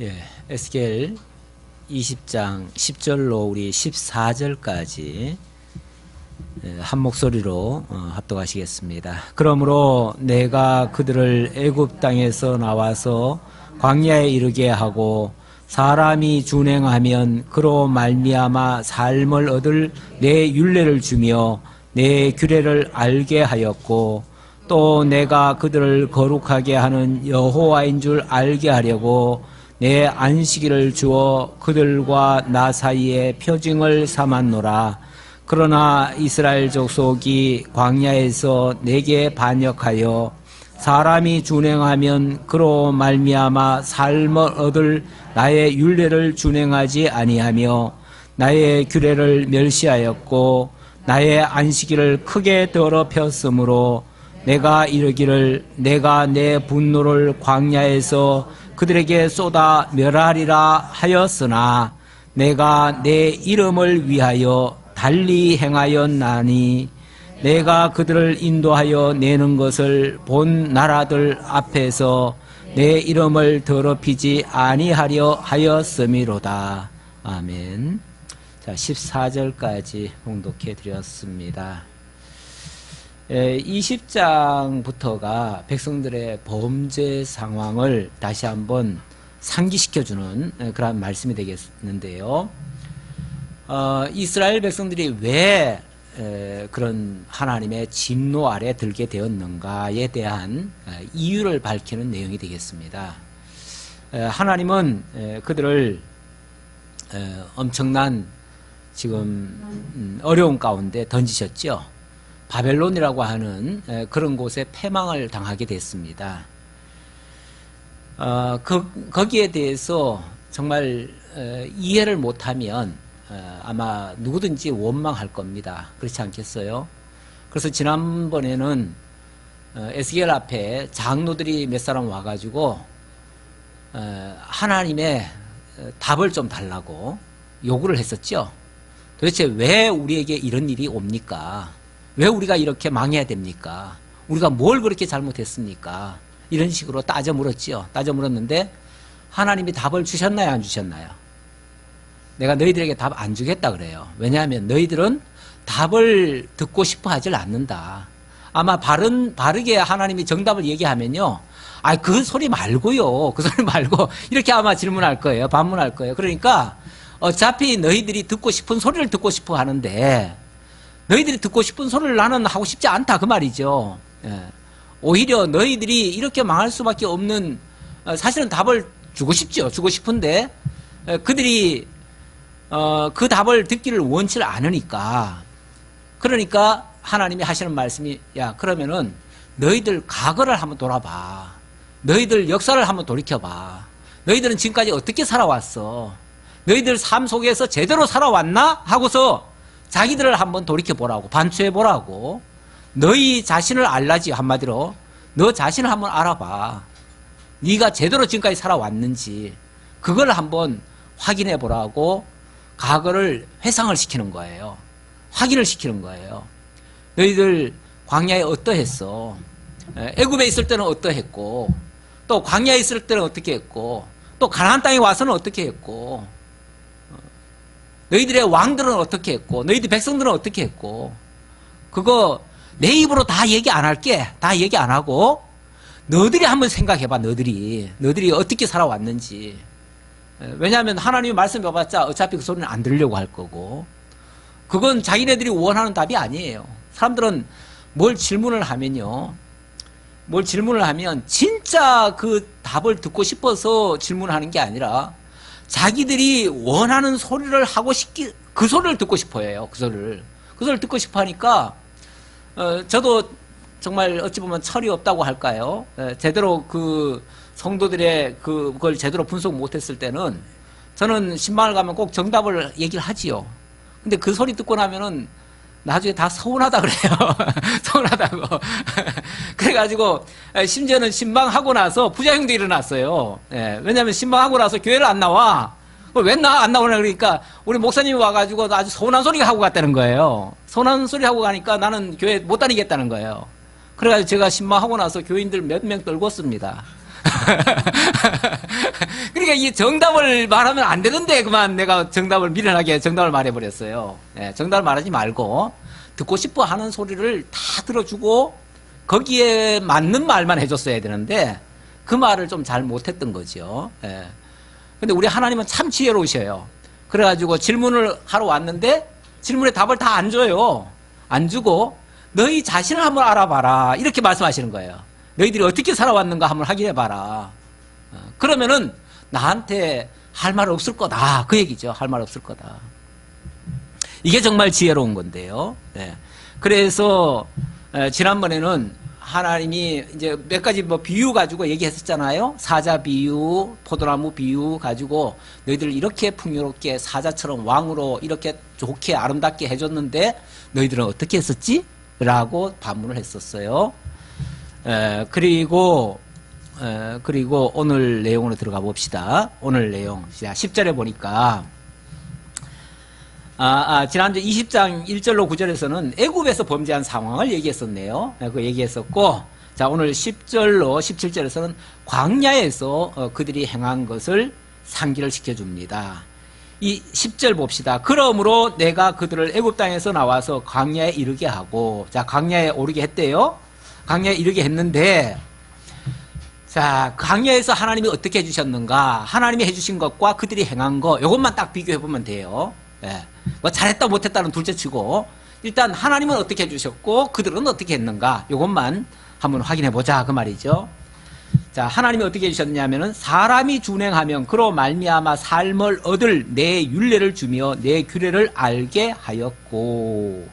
예, 에스겔 20장 10절로 우리 14절까지 한 목소리로 합독하시겠습니다. 그러므로 내가 그들을 애굽 땅에서 나와서 광야에 이르게 하고 사람이 준행하면 그로 말미암아 삶을 얻을 내 율례를 주며 내 규례를 알게 하였고 또 내가 그들을 거룩하게 하는 여호와인 줄 알게 하려고 내 안식일을 주어 그들과 나 사이에 표징을 삼았노라. 그러나 이스라엘 족속이 광야에서 내게 반역하여 사람이 준행하면 그로 말미암아 삶을 얻을 나의 율례를 준행하지 아니하며 나의 규례를 멸시하였고 나의 안식일을 크게 더럽혔으므로 내가 이르기를 내가 내 분노를 광야에서 그들에게 쏟아 멸하리라 하였으나 내가 내 이름을 위하여 달리 행하였나니 내가 그들을 인도하여 내는 것을 본 나라들 앞에서 내 이름을 더럽히지 아니하려 하였음이로다. 아멘. 자, 14절까지 봉독해 드렸습니다. 20장부터가 백성들의 범죄 상황을 다시 한번 상기시켜주는 그런 말씀이 되겠는데요. 이스라엘 백성들이 왜 그런 하나님의 진노 아래 들게 되었는가에 대한 이유를 밝히는 내용이 되겠습니다. 하나님은 그들을 엄청난 지금 어려운 가운데 던지셨죠. 바벨론이라고 하는 그런 곳에 패망을 당하게 됐습니다. 거기에 대해서 정말 이해를 못하면 아마 누구든지 원망할 겁니다. 그렇지 않겠어요? 그래서 지난번에는 에스겔 앞에 장로들이 몇 사람 와가지고 하나님의 답을 좀 달라고 요구를 했었죠. 도대체 왜 우리에게 이런 일이 옵니까? 왜 우리가 이렇게 망해야 됩니까? 우리가 뭘 그렇게 잘못했습니까? 이런 식으로 따져 물었지요. 따져 물었는데 하나님이 답을 주셨나요? 안 주셨나요? 내가 너희들에게 답 안 주겠다 그래요. 왜냐하면 너희들은 답을 듣고 싶어 하질 않는다. 아마 바르게 하나님이 정답을 얘기하면요. 그 소리 말고요. 그 소리 말고 이렇게 아마 질문할 거예요. 반문할 거예요. 그러니까 어차피 너희들이 듣고 싶은 소리를 듣고 싶어 하는데 너희들이 듣고 싶은 소리를 나는 하고 싶지 않다 그 말이죠. 오히려 너희들이 이렇게 망할 수밖에 없는 사실은 답을 주고 싶죠. 주고 싶은데 그들이 그 답을 듣기를 원치 않으니까 그러니까 하나님이 하시는 말씀이 야 그러면은 너희들 과거를 한번 돌아봐. 너희들 역사를 한번 돌이켜봐. 너희들은 지금까지 어떻게 살아왔어? 너희들 삶 속에서 제대로 살아왔나? 하고서 자기들을 한번 돌이켜보라고, 반추해보라고. 너희 자신을 알라지, 한마디로. 너 자신을 한번 알아봐. 네가 제대로 지금까지 살아왔는지 그걸 한번 확인해보라고 과거를 회상을 시키는 거예요. 확인을 시키는 거예요. 너희들 광야에 어떠했어? 애굽에 있을 때는 어떠했고 또 광야에 있을 때는 어떻게 했고 또 가나안 땅에 와서는 어떻게 했고 너희들의 왕들은 어떻게 했고 너희들 백성들은 어떻게 했고 그거 내 입으로 다 얘기 안 할게. 다 얘기 안 하고 너희들이 한번 생각해봐. 너희들이 어떻게 살아왔는지. 왜냐하면 하나님이 말씀해봤자 어차피 그 소리는 안 들으려고 할 거고 그건 자기네들이 원하는 답이 아니에요. 사람들은 뭘 질문을 하면요. 뭘 질문을 하면 진짜 그 답을 듣고 싶어서 질문하는 게 아니라 자기들이 원하는 소리를 하고 그 소리를 듣고 싶어 해요. 그 소리를 듣고 싶어 하니까 저도 정말 어찌 보면 철이 없다고 할까요? 제대로 그 성도들의 그걸 제대로 분석 못했을 때는 저는 신방을 가면 꼭 정답을 얘기를 하지요. 근데 그 소리 듣고 나면은 나중에 다 서운하다 그래요. 서운하다고. 그래가지고 심지어는 신방하고 나서 부작용도 일어났어요. 왜냐하면 신방하고 나서 교회를 안 나와. 왜 안 나오냐 그러니까 우리 목사님이 와가지고 아주 서운한 소리 하고 갔다는 거예요. 서운한 소리 하고 가니까 나는 교회 못 다니겠다는 거예요. 그래가지고 제가 신방하고 나서 교인들 몇 명 떨궜습니다. 그러니까 이 정답을 말하면 안 되는데 그만 내가 정답을 미련하게 정답을 말해버렸어요. 예, 정답을 말하지 말고 듣고 싶어 하는 소리를 다 들어주고 거기에 맞는 말만 해줬어야 되는데 그 말을 좀 잘 못했던 거죠. 예. 근데 우리 하나님은 참 지혜로우셔요. 그래가지고 질문을 하러 왔는데 질문에 답을 다 안 줘요. 안 주고 너희 자신을 한번 알아봐라 이렇게 말씀하시는 거예요. 너희들이 어떻게 살아왔는가 한번 확인해봐라. 그러면은 나한테 할 말 없을 거다 그 얘기죠. 할 말 없을 거다. 이게 정말 지혜로운 건데요. 네. 그래서 지난번에는 하나님이 이제 몇 가지 뭐 비유 가지고 얘기했었잖아요. 사자 비유, 포도나무 비유 가지고 너희들 이렇게 풍요롭게 사자처럼 왕으로 이렇게 좋게 아름답게 해줬는데 너희들은 어떻게 했었지? 라고 반문을 했었어요. 그리고 오늘 내용으로 들어가 봅시다. 오늘 내용. 10절에 보니까 지난주 20장 1절로 9절에서는 애굽에서 범죄한 상황을 얘기했었네요. 그 얘기했었고, 자, 오늘 10절로 17절에서는 광야에서 그들이 행한 것을 상기를 시켜줍니다. 이 10절 봅시다. 그러므로 내가 그들을 애굽 땅에서 나와서 광야에 이르게 하고, 자, 광야에 오르게 했대요. 광야에 이르게 했는데, 자, 광야에서 하나님이 어떻게 해주셨는가? 하나님이 해주신 것과 그들이 행한 거, 이것만 딱 비교해보면 돼요. 예. 뭐 잘했다 못했다는 둘째치고 일단 하나님은 어떻게 해주셨고 그들은 어떻게 했는가 이것만 한번 확인해보자 그 말이죠. 자, 하나님이 어떻게 해주셨냐면은 사람이 준행하면 그로 말미암아 삶을 얻을 내 율례를 주며 내 규례를 알게 하였고,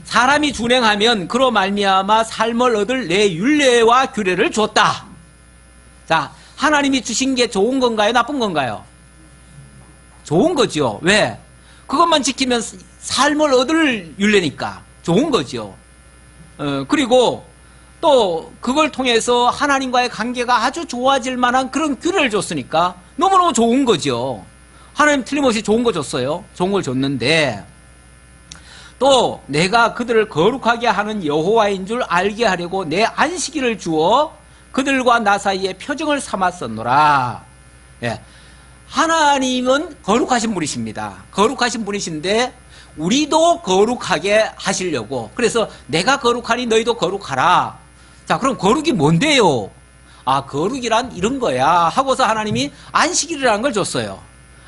사람이 준행하면 그로 말미암아 삶을 얻을 내 율례와 규례를 줬다. 자, 하나님이 주신 게 좋은 건가요 나쁜 건가요? 좋은 거죠. 왜? 그것만 지키면 삶을 얻을 율례니까 좋은 거죠. 그리고 또 그걸 통해서 하나님과의 관계가 아주 좋아질 만한 그런 규례를 줬으니까 너무너무 좋은 거죠. 하나님 틀림없이 좋은 거 줬어요. 좋은 걸 줬는데 또 내가 그들을 거룩하게 하는 여호와인 줄 알게 하려고 내 안식일을 주어 그들과 나 사이에 표징을 삼았었노라. 예. 하나님은 거룩하신 분이십니다. 거룩하신 분이신데 우리도 거룩하게 하시려고, 그래서 내가 거룩하니 너희도 거룩하라. 자, 그럼 거룩이 뭔데요? 거룩이란 이런 거야 하고서 하나님이 안식일이라는 걸 줬어요.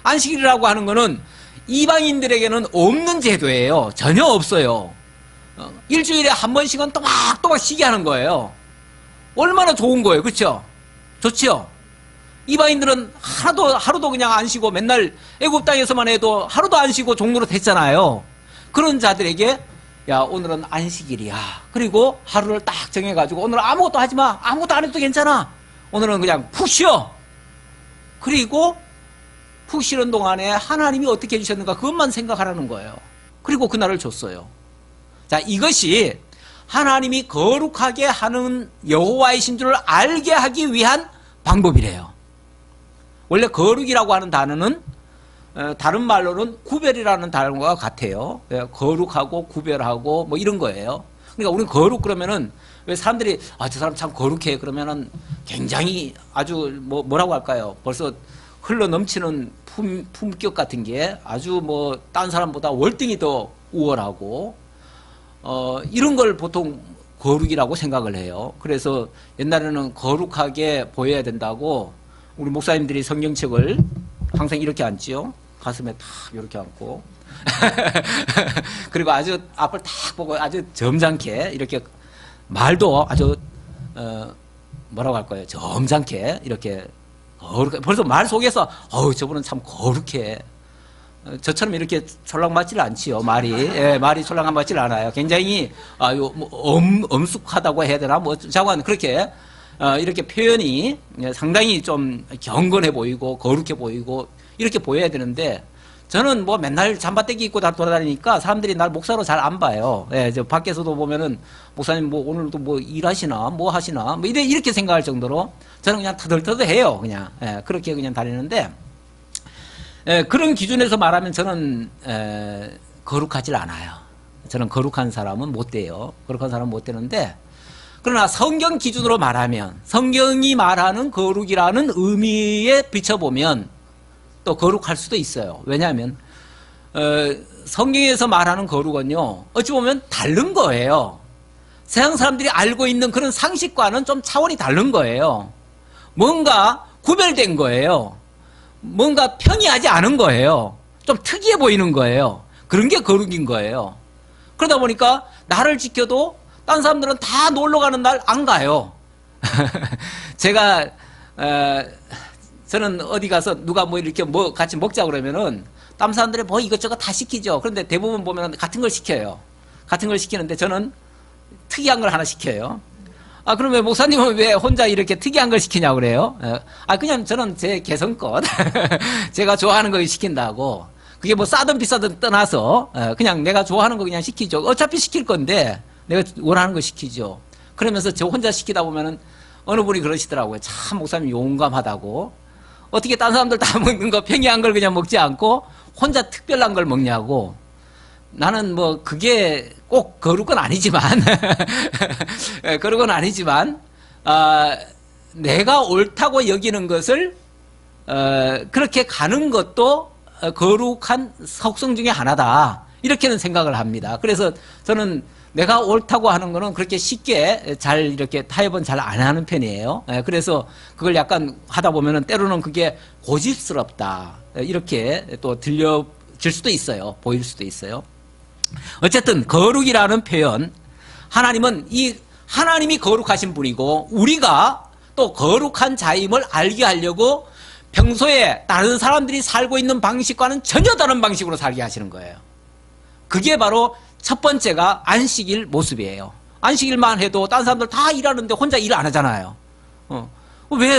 안식일이라고 하는 거는 이방인들에게는 없는 제도예요. 전혀 없어요. 일주일에 한 번씩은 또박또박 쉬게 하는 거예요. 얼마나 좋은 거예요. 그렇죠? 좋죠? 이방인들은 하루도 그냥 안 쉬고 맨날 애굽 땅에서만 해도 하루도 안 쉬고 종로로 됐잖아요. 그런 자들에게 야, 오늘은 안식일이야. 그리고 하루를 딱 정해가지고 오늘 아무것도 하지 마. 아무것도 안 해도 괜찮아. 오늘은 그냥 푹 쉬어. 그리고 푹 쉬는 동안에 하나님이 어떻게 해주셨는가 그것만 생각하라는 거예요. 그리고 그날을 줬어요. 자, 이것이 하나님이 거룩하게 하는 여호와이신 줄 알게 하기 위한 방법이래요. 원래 거룩이라고 하는 단어는 다른 말로는 구별이라는 단어가 같아요. 거룩하고 구별하고 뭐 이런 거예요. 그러니까 우리는 거룩 그러면은 왜 사람들이 저 사람 참 거룩해 그러면은 굉장히 아주 뭐라고 할까요? 벌써 흘러 넘치는 품격 같은 게 아주 뭐 딴 사람보다 월등히 더 우월하고 이런 걸 보통 거룩이라고 생각을 해요. 그래서 옛날에는 거룩하게 보여야 된다고 우리 목사님들이 성경책을 항상 이렇게 앉지요. 가슴에 탁 이렇게 앉고 그리고 아주 앞을 탁 보고 아주 점잖게 이렇게 말도 아주 뭐라고 할까요? 점잖게 이렇게 거룩해. 벌써 말 속에서 저분은 참 거룩해. 저처럼 이렇게 촐랑맞질 않지요. 말이 말이 촐랑맞질 않아요. 굉장히 엄숙하다고 해야 되나 뭐 자관 그렇게 이렇게 표현이 상당히 좀 경건해 보이고 거룩해 보이고 이렇게 보여야 되는데 저는 뭐 맨날 잠바떼기 입고 돌아다니니까 사람들이 날 목사로 잘 안 봐요. 저 밖에서도 보면은 목사님 뭐 오늘도 뭐 일하시나 뭐 하시나 뭐 이렇게 생각할 정도로 저는 그냥 터덜터덜해요. 그냥 그렇게 그냥 다니는데 그런 기준에서 말하면 저는 거룩하질 않아요. 저는 거룩한 사람은 못 돼요. 거룩한 사람은 못 되는데 그러나 성경 기준으로 말하면, 성경이 말하는 거룩이라는 의미에 비춰보면 또 거룩할 수도 있어요. 왜냐하면 성경에서 말하는 거룩은요, 어찌 보면 다른 거예요. 세상 사람들이 알고 있는 그런 상식과는 좀 차원이 다른 거예요. 뭔가 구별된 거예요. 뭔가 평이하지 않은 거예요. 좀 특이해 보이는 거예요. 그런 게 거룩인 거예요. 그러다 보니까 나를 지켜도 딴 사람들은 다 놀러 가는 날 안 가요. 제가 저는 어디 가서 누가 뭐 이렇게 뭐 같이 먹자 그러면은 딴 사람들이 뭐 이것저것 다 시키죠. 그런데 대부분 보면 같은 걸 시켜요. 같은 걸 시키는데 저는 특이한 걸 하나 시켜요. 아, 그러면 목사님은 왜 혼자 이렇게 특이한 걸 시키냐고 그래요? 아, 그냥 저는 제 개성껏 제가 좋아하는 거 시킨다고. 그게 뭐 싸든 비싸든 떠나서 그냥 내가 좋아하는 거 그냥 시키죠. 어차피 시킬 건데 내가 원하는 거 시키죠. 그러면서 저 혼자 시키다 보면은 어느 분이 그러시더라고요. 참 목사님 용감하다고. 어떻게 딴 사람들 다 먹는 거 평이한 걸 그냥 먹지 않고 혼자 특별한 걸 먹냐고. 나는 뭐 그게 꼭 거룩은 아니지만 거룩은 아니지만 내가 옳다고 여기는 것을 그렇게 가는 것도 거룩한 속성 중에 하나다, 이렇게는 생각을 합니다. 그래서 저는 내가 옳다고 하는 거는 그렇게 쉽게 잘 이렇게 타협은 잘 안 하는 편이에요. 그래서 그걸 약간 하다 보면은 때로는 그게 고집스럽다, 이렇게 또 들려질 수도 있어요. 보일 수도 있어요. 어쨌든 거룩이라는 표현, 하나님은 하나님이 거룩하신 분이고 우리가 또 거룩한 자임을 알게 하려고 평소에 다른 사람들이 살고 있는 방식과는 전혀 다른 방식으로 살게 하시는 거예요. 그게 바로 첫 번째가 안식일 모습이에요. 안식일만 해도 다른 사람들 다 일하는데 혼자 일 안 하잖아요. 왜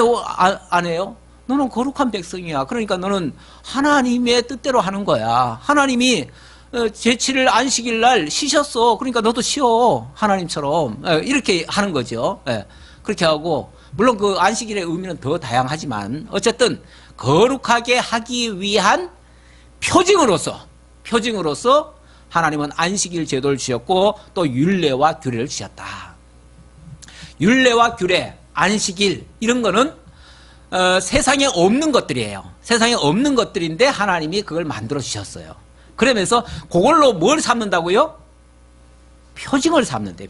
안 해요? 너는 거룩한 백성이야. 그러니까 너는 하나님의 뜻대로 하는 거야. 하나님이 제7일 안식일 날 쉬셨어. 그러니까 너도 쉬어. 하나님처럼. 이렇게 하는 거죠. 그렇게 하고, 물론 그 안식일의 의미는 더 다양하지만 어쨌든 거룩하게 하기 위한 표징으로서 하나님은 안식일 제도를 주셨고 또 율례와 규례를 주셨다. 율례와 규례, 안식일 이런 거는 세상에 없는 것들이에요. 세상에 없는 것들인데 하나님이 그걸 만들어 주셨어요. 그러면서 그걸로 뭘 삼는다고요? 표징을 삼는데,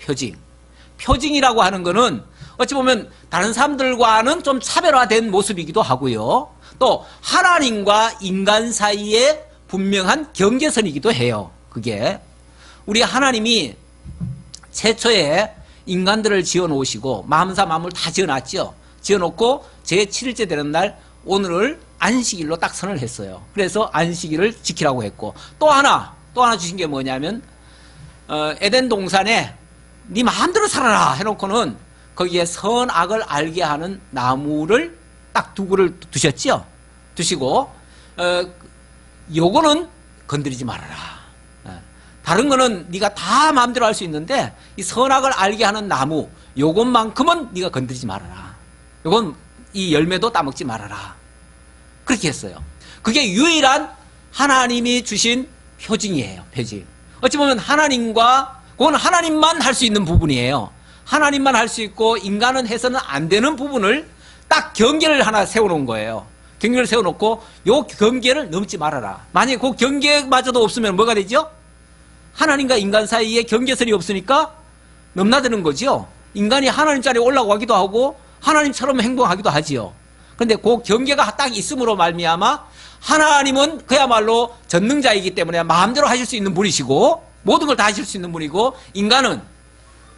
표징이라고 하는 거는 어찌 보면 다른 사람들과는 좀 차별화된 모습이기도 하고요. 또 하나님과 인간 사이에 분명한 경계선이기도 해요. 그게 우리 하나님이 최초에 인간들을 지어놓으시고 마음사 만물 다 지어놨죠. 지어놓고 제7일째 되는 날 오늘을 안식일로 딱 선을 했어요. 그래서 안식일을 지키라고 했고 또 하나 주신 게 뭐냐면 에덴 동산에 네 마음대로 살아라 해놓고는 거기에 선악을 알게 하는 나무를 딱 두 그루를 두셨죠. 두시고 요거는 건드리지 말아라. 다른 거는 네가 다 마음대로 할 수 있는데 이 선악을 알게 하는 나무 요것만큼은 네가 건드리지 말아라. 요건 이 열매도 따먹지 말아라. 그렇게 했어요. 그게 유일한 하나님이 주신 표징이에요. 표징. 어찌 보면 그건 하나님만 할 수 있는 부분이에요. 하나님만 할 수 있고 인간은 해서는 안 되는 부분을 딱 경계를 하나 세워놓은 거예요. 경계를 세워놓고 요 경계를 넘지 말아라. 만약에 그 경계마저도 없으면 뭐가 되죠? 하나님과 인간 사이에 경계선이 없으니까 넘나드는 거죠. 인간이 하나님 자리에 올라가기도 하고 하나님처럼 행동하기도 하지요. 그런데 그 경계가 딱 있음으로 말미암아 하나님은 그야말로 전능자이기 때문에 마음대로 하실 수 있는 분이시고 모든 걸 다 하실 수 있는 분이고 인간은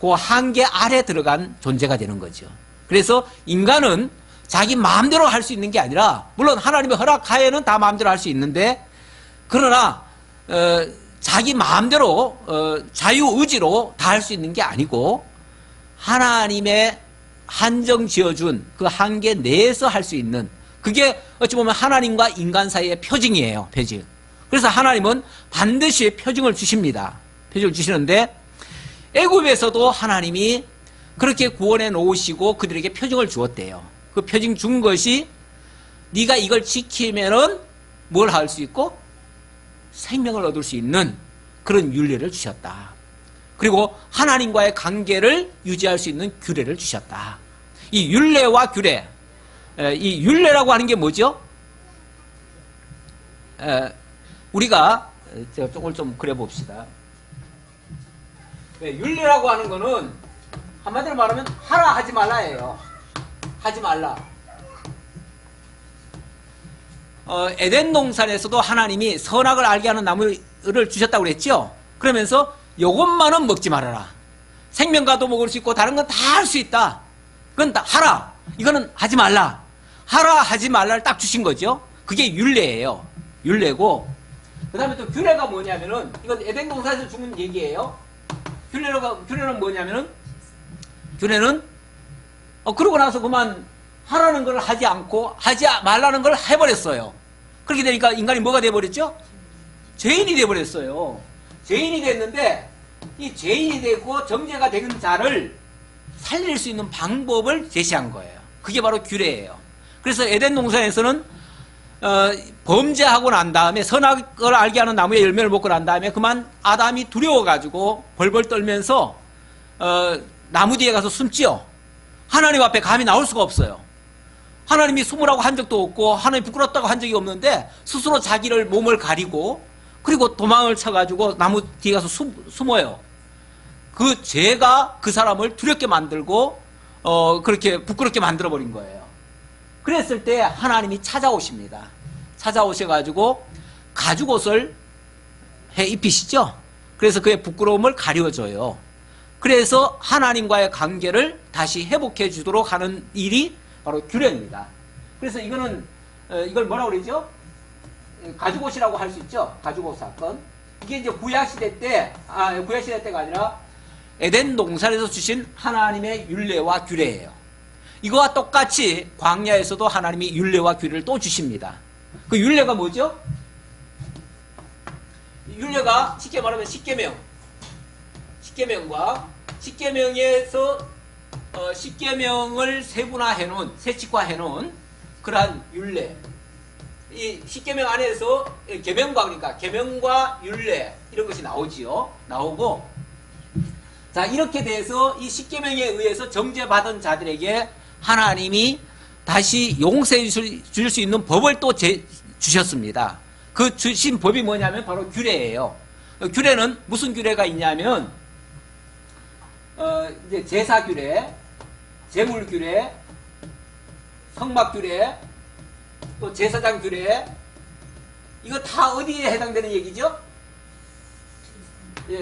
그 한계 아래 들어간 존재가 되는 거죠. 그래서 인간은 자기 마음대로 할 수 있는 게 아니라 물론 하나님의 허락하에는 다 마음대로 할 수 있는데 그러나 자기 마음대로 자유의지로 다 할 수 있는 게 아니고 하나님의 한정 지어준 그 한계 내에서 할 수 있는 그게 어찌 보면 하나님과 인간 사이의 표징이에요. 표징. 그래서 하나님은 반드시 표징을 주십니다. 표징을 주시는데 애굽에서도 하나님이 그렇게 구원해 놓으시고 그들에게 표징을 주었대요. 그 표징 준 것이 네가 이걸 지키면은 뭘 할 수 있고 생명을 얻을 수 있는 그런 율례를 주셨다. 그리고 하나님과의 관계를 유지할 수 있는 규례를 주셨다. 이 율례와 규례, 이 율례라고 하는 게 뭐죠? 우리가 제가 조금 좀 그려봅시다. 율례라고 하는 거는 한마디로 말하면 하라 하지 말라예요. 하지 말라. 에덴 동산에서도 하나님이 선악을 알게 하는 나무를 주셨다고 그랬죠. 그러면서 요것만은 먹지 말아라. 생명과도 먹을 수 있고 다른 건 다 할 수 있다. 그건 다 하라. 이거는 하지 말라. 하라 하지 말라를 딱 주신 거죠. 그게 율례예요. 율례고, 그 다음에 또 규례가 뭐냐면은, 이건 에덴 동산에서 주는 얘기예요. 규례는 뭐냐면은, 규례는 그러고 나서 그만 하라는 걸 하지 않고 하지 말라는 걸 해버렸어요. 그렇게 되니까 인간이 뭐가 돼버렸죠? 죄인이 돼버렸어요. 죄인이 됐는데 이 죄인이 되고 정죄가 된 자를 살릴 수 있는 방법을 제시한 거예요. 그게 바로 규례예요. 그래서 에덴 동산에서는 범죄하고 난 다음에 선악을 알게 하는 나무의 열매를 먹고 난 다음에 그만 아담이 두려워가지고 벌벌 떨면서 나무 뒤에 가서 숨지요. 하나님 앞에 감히 나올 수가 없어요. 하나님이 숨으라고 한 적도 없고 하나님 부끄럽다고 한 적이 없는데 스스로 자기를 몸을 가리고 그리고 도망을 쳐가지고 나무 뒤에 가서 숨어요. 그 죄가 그 사람을 두렵게 만들고 그렇게 부끄럽게 만들어버린 거예요. 그랬을 때 하나님이 찾아오십니다. 찾아오셔가지고 가죽옷을 해 입히시죠. 그래서 그의 부끄러움을 가려줘요. 그래서 하나님과의 관계를 다시 회복해 주도록 하는 일이 바로 규례입니다. 그래서 이거는 이걸 뭐라고 그러죠? 가죽옷이라고 할 수 있죠. 가죽옷 사건. 이게 이제 구약시대 때가 아니라 에덴 동산에서 주신 하나님의 율례와 규례예요. 이거와 똑같이 광야에서도 하나님이 율례와 규례를 또 주십니다. 그 율례가 뭐죠? 율례가 쉽게 말하면 십계명과 십계명에서 십계명을 세분화해 놓은 세칙화해 놓은 그러한 율례. 이 십계명 안에서 계명과 그러니까 계명과 율례 이런 것이 나오지요. 나오고 자 이렇게 돼서 이 십계명에 의해서 정죄받은 자들에게 하나님이 다시 용서해 줄 수 있는 법을 또 주셨습니다. 그 주신 법이 뭐냐면 바로 규례예요. 규례는 무슨 규례가 있냐면 이제 제사 규례, 제물 규례, 성막 규례, 또 제사장 규례, 이거 다 어디에 해당되는 얘기죠?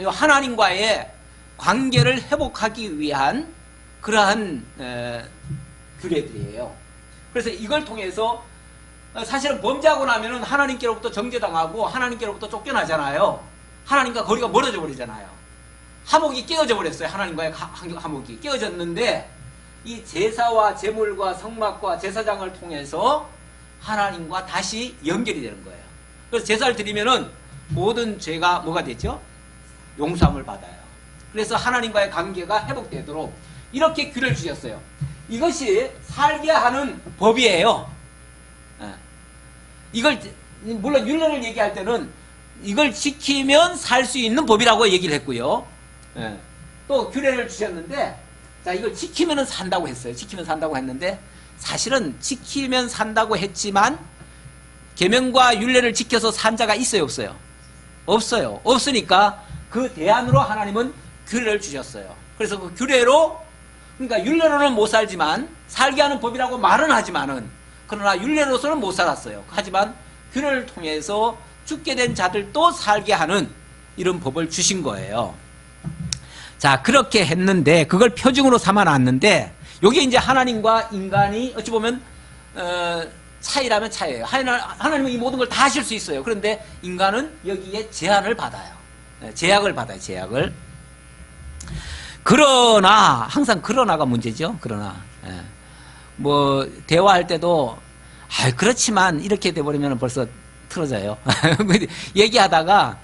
하나님과의 관계를 회복하기 위한 그러한 규례들이에요. 그래서 이걸 통해서 사실은 범죄하고 나면은 하나님께로부터 정죄당하고 하나님께로부터 쫓겨나잖아요. 하나님과 거리가 멀어져 버리잖아요. 화목이 깨어져 버렸어요. 하나님과의 화목이 깨어졌는데 이 제사와 제물과 성막과 제사장을 통해서 하나님과 다시 연결이 되는 거예요. 그래서 제사를 드리면은 모든 죄가 뭐가 되죠? 용서함을 받아요. 그래서 하나님과의 관계가 회복되도록 이렇게 규례를 주셨어요. 이것이 살게 하는 법이에요. 이걸 물론 율례를 얘기할 때는 이걸 지키면 살 수 있는 법이라고 얘기를 했고요. 또 규례를 주셨는데 자 이걸 지키면 산다고 했어요. 지키면 산다고 했는데 사실은 지키면 산다고 했지만 계명과 율례를 지켜서 산 자가 있어요, 없어요? 없어요. 없으니까 그 대안으로 하나님은 규례를 주셨어요. 그래서 그 규례로 그러니까 율례로는 못 살지만 살게 하는 법이라고 말은 하지만은 그러나 율례로서는 못 살았어요. 하지만 규례를 통해서 죽게 된 자들도 살게 하는 이런 법을 주신 거예요. 자, 그렇게 했는데 그걸 표징으로 삼아놨는데 이게 이제 하나님과 인간이 어찌 보면 차이라면 차이예요. 하나님은 이 모든 걸 다 하실 수 있어요. 그런데 인간은 여기에 제한을 받아요. 제약을 받아요. 제약을. 그러나 항상 그러나가 문제죠. 그러나 뭐 대화할 때도 그렇지만 이렇게 돼버리면 벌써 틀어져요. 얘기하다가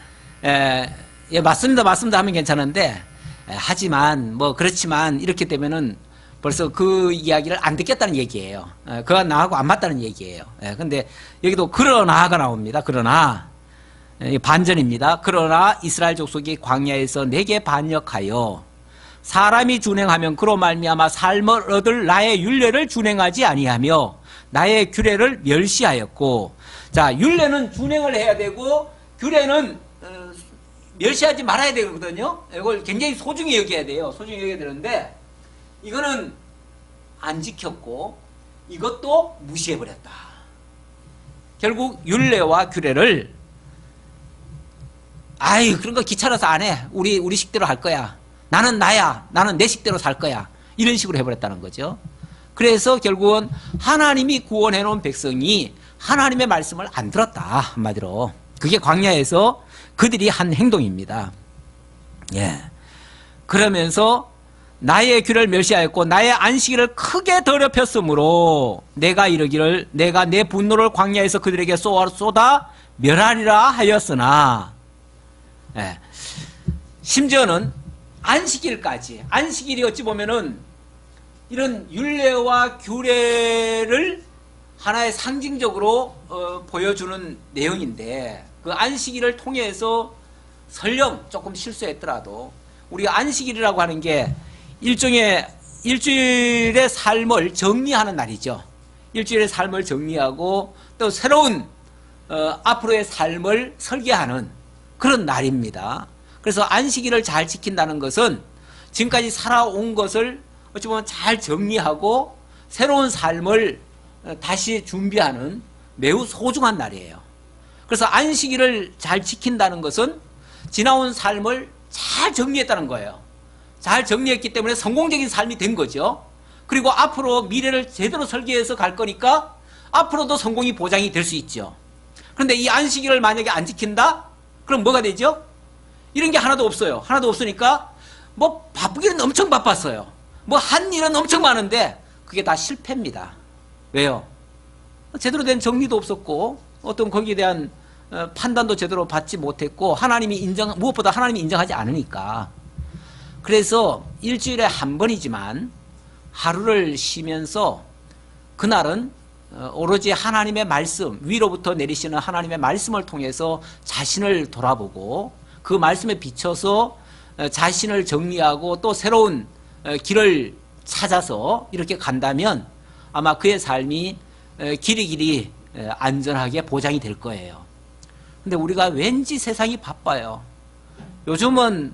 예, 맞습니다 하면 괜찮은데 하지만 뭐 그렇지만 이렇게 되면은 벌써 그 이야기를 안 듣겠다는 얘기예요. 그가 나하고 안 맞다는 얘기예요. 근데 여기도 그러나가 나옵니다. 그러나 반전입니다. 그러나 이스라엘 족속이 광야에서 내게 반역하여 사람이 준행하면 그로 말미암아 삶을 얻을 나의 율례를 준행하지 아니하며 나의 규례를 멸시하였고, 자, 율례는 준행을 해야 되고 규례는 멸시하지 말아야 되거든요. 이걸 굉장히 소중히 여겨야 돼요. 소중히 여겨야 되는데 이거는 안 지켰고 이것도 무시해버렸다. 결국 율례와 규례를 아이 그런 거 귀찮아서 안 해. 우리 식대로 할 거야. 나는 나야. 나는 내 식대로 살 거야. 이런 식으로 해버렸다는 거죠. 그래서 결국은 하나님이 구원해 놓은 백성이 하나님의 말씀을 안 들었다. 한마디로. 그게 광야에서 그들이 한 행동입니다. 예. 그러면서 나의 규례를 멸시하였고 나의 안식일을 크게 더럽혔으므로 내가 이르기를 내가 내 분노를 광야에서 그들에게 쏟아 멸하리라 하였으나, 예. 심지어는 안식일까지, 안식일이 어찌 보면은 이런 율례와 규례를 하나의 상징적으로 보여주는 내용인데 그 안식일을 통해서 설령 조금 실수했더라도 우리가 안식일이라고 하는 게 일종의 일주일의 삶을 정리하는 날이죠. 일주일의 삶을 정리하고 또 새로운 앞으로의 삶을 설계하는 그런 날입니다. 그래서 안식일을 잘 지킨다는 것은 지금까지 살아온 것을 어찌 보면 잘 정리하고 새로운 삶을 다시 준비하는 매우 소중한 날이에요. 그래서 안식일을 잘 지킨다는 것은 지나온 삶을 잘 정리했다는 거예요. 잘 정리했기 때문에 성공적인 삶이 된 거죠. 그리고 앞으로 미래를 제대로 설계해서 갈 거니까 앞으로도 성공이 보장이 될 수 있죠. 그런데 이 안식일을 만약에 안 지킨다? 그럼 뭐가 되죠? 이런 게 하나도 없어요. 하나도 없으니까 뭐 바쁘기는 엄청 바빴어요. 뭐 한 일은 엄청 많은데 그게 다 실패입니다. 왜요? 제대로 된 정리도 없었고 어떤 거기에 대한 판단도 제대로 받지 못했고 무엇보다 하나님이 인정하지 않으니까. 그래서 일주일에 한 번이지만 하루를 쉬면서 그날은 오로지 하나님의 말씀, 위로부터 내리시는 하나님의 말씀을 통해서 자신을 돌아보고 그 말씀에 비춰서 자신을 정리하고 또 새로운 길을 찾아서 이렇게 간다면 아마 그의 삶이 길이길이 안전하게 보장이 될 거예요. 근데 우리가 왠지 세상이 바빠요. 요즘은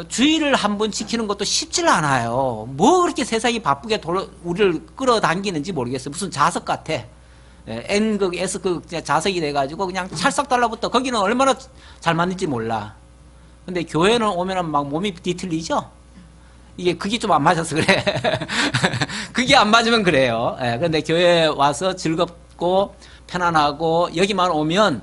주의를 한번 지키는 것도 쉽지 않아요. 뭐 그렇게 세상이 바쁘게 우리를 끌어당기는지 모르겠어요. 무슨 자석 같아. N극, S극 자석이 돼가지고 그냥 찰싹 달라붙어. 거기는 얼마나 잘 맞는지 몰라. 근데 교회는 오면은 막 몸이 뒤틀리죠? 이게 그게 좀 안 맞아서 그래. 그게 안 맞으면 그래요. 그런데 교회에 와서 즐겁고 편안하고 여기만 오면